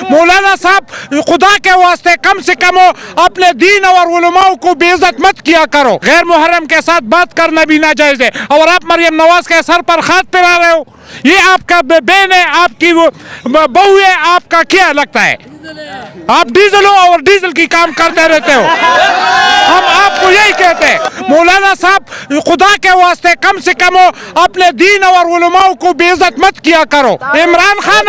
मौलाना साहब खुदा के वास्ते कम से कम अपने दीन और उलमाओं को बेइज्जत मत किया करो। गैर मुहर्रम के साथ बात करना भी नाजायज है। और आप मरियम नवाज के सर पर खाद पिला रहे हो। ये आपका बहन है, आपकी बहू है, आपका क्या लगता है? आप डीजलों और डीजल की काम करते रहते हो। हम आपको यही कहते हैं मौलाना साहब खुदा के वास्ते कम से कम अपने दीन और उलमाओं को बेइज्जत मत किया करो। इमरान खान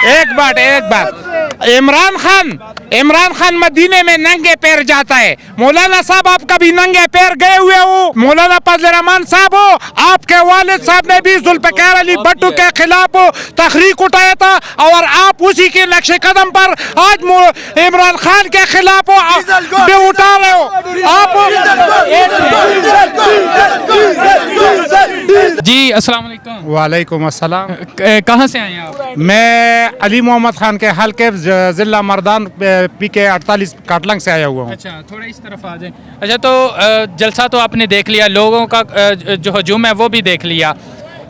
एक बात इमरान खान मदीने में नंगे पैर जाता है। मौलाना साहब आप कभी नंगे पैर गए हुए हो? मौलाना फजल रहमान साहब हो, आपके वालिद साहब ने भी जुल्फ़िकार अली भुट्टो के खिलाफ तहरीक उठाया था और आप उसी के नक्शे कदम पर आज इमरान खान के खिलाफ उठा रहे हो। आप जी अस्सलाम वालेकुम। वालेकुम अस्सलाम। कहाँ से आए हैं आप? मैं अली मोहम्मद खान के हल्के जिला मर्दान PK 48 काटलंग से आया हुआ हूँ। अच्छा, थोड़ा इस तरफ आ जाए। अच्छा, तो जलसा तो आपने देख लिया, लोगों का जो हजूम है वो भी देख लिया,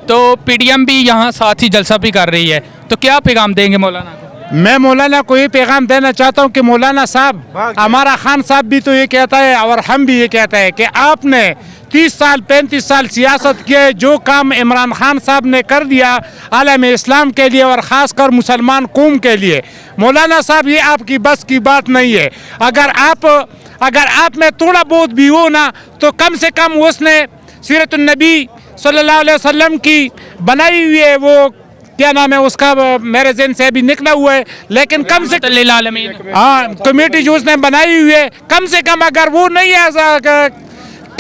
तो PDM भी यहाँ साथ ही जलसा भी कर रही है, तो क्या पैगाम देंगे मौलाना को? मैं मौलाना को ये पैगाम देना चाहता हूँ कि मौलाना साहब, हमारा खान साहब भी तो ये कहता है और हम भी ये कहते हैं कि आपने 30 साल 35 साल सियासत किए, जो काम इमरान खान साहब ने कर दिया आलम इस्लाम के लिए और ख़ासकर मुसलमान कौम के लिए, मौलाना साहब ये आपकी बस की बात नहीं है। अगर आप में थोड़ा बहुत भी हो ना, तो कम से कम उसने सीरतुन नबी सल्लल्लाहु अलैहि वसल्लम की बनाई हुई है, वो क्या नाम है उसका, मेरे ज़हन से अभी निकला हुआ है, लेकिन कम से हाँ कमेटी जो उसने बनाई हुई है, कम से कम अगर वो नहीं है,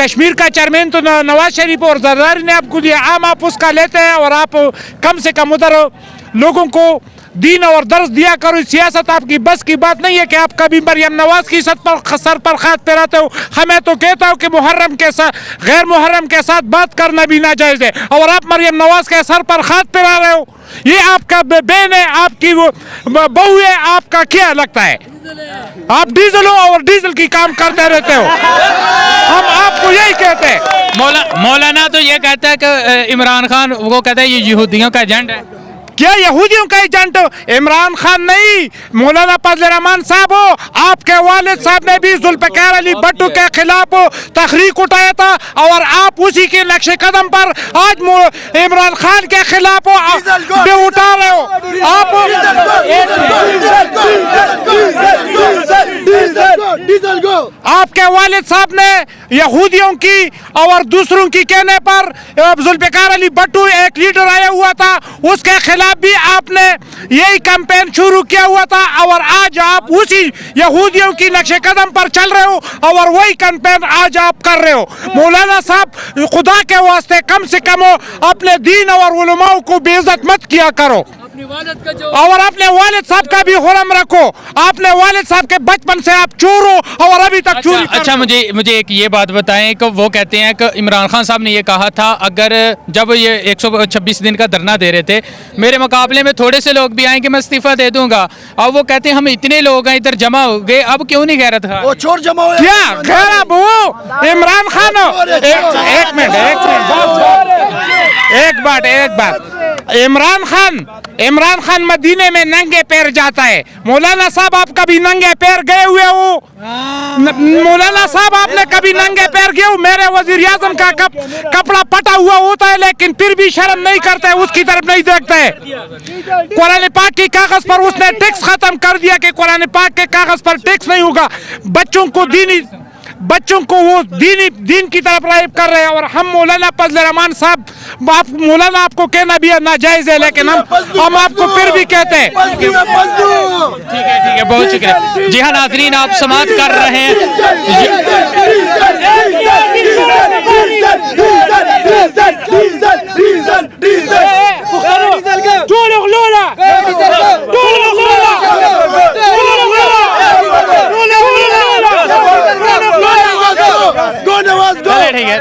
कश्मीर का चेयरमैन तो नवाज शरीफ और जरदारी ने आपको दिया, आप उसका लेते हैं और आप कम से कम उधर लोगों को दीन और दर्स दिया करो। सियासत आपकी बस की बात नहीं है कि आप कभी मरियम नवाज की सर पर खाद पिलाते हो। हमें तो कहता हूँ कि मुहर्रम के साथ गैर मुहर्रम के साथ बात करना भी नाजायज है और आप मरियम नवाज के सर पर खाद पिला रहे हो। ये आपका बहन है, आपकी बहू है, आपका क्या लगता है? आप डीजलों और डीजल की काम करते रहते हो। हम आपको यही कहते हैं। मौलाना तो ये कहता है कि इमरान खान, वो कहता है ये यहूदियों का एजेंट है। क्या यहूदियों का एजेंट इमरान खान नहीं, मौलाना फजल रहमान साहब हो, आपके वालिद साहब ने भी जुल्फ़िकार अली भुट्टो के खिलाफ तहरीक उठाया था और आप उसी के नक्शे कदम पर आज इमरान खान के खिलाफ उठा रहे हो। आप आपके वालिद साहब ने यहूदियों की और दूसरों की कहने पर जुल्फ़िकार अली भुट्टो एक लीडर आया हुआ था, उसके खिलाफ भी आपने यही कैंपेन शुरू किया हुआ था और आज आप उसी यहूदियों की नक्शे कदम पर चल रहे हो और वही कैंपेन आज आप कर रहे हो। मौलाना साहब खुदा के वास्ते कम से कम अपने दीन और उलमाओं को बेइज्जत मत किया करो और अपने वालिद साहब का भी हुरम रखो। आपने वालिद साहब के बचपन से आप चोर हो और अभी तक चोरी। अच्छा, मुझे एक ये बात बताएं कि वो कहते हैं कि इमरान खान साहब ने ये कहा था, अगर जब ये 126 दिन का धरना दे रहे थे, मेरे मुकाबले में थोड़े से लोग भी आएंगे, मैं इस्तीफा दे दूंगा। अब वो कहते हैं हम इतने लोग हैं इधर जमा हो गए, अब क्यों नहीं गैरत था? वो चोर जमा हुए क्या गैरत वो इमरान खान? एक बात इमरान खान मदीने में नंगे पैर जाता है। मौलाना साहब आप कभी नंगे पैर गए हुए हो? मौलाना साहब आपने कभी नंगे पैर गए हो? मेरे वजीर आजम का कपड़ा पटा हुआ होता है लेकिन फिर भी शर्म नहीं करते, उसकी तरफ नहीं देखते। कुरान पाक के कागज पर उसने टैक्स खत्म कर दिया कि कुरान पाक के कागज पर टैक्स नहीं होगा। बच्चों को वो दीन की तरफ राइब कर रहे हैं और हम मौलाना फजल रहमान साहब, मौलाना आपको कहना भी नाजायज है लेकिन हम आपको फिर भी कहते हैं। ठीक है, बहुत शुक्रिया। जी हाँ नाज़रीन, आप समाअत कर रहे हैं। ठीक है,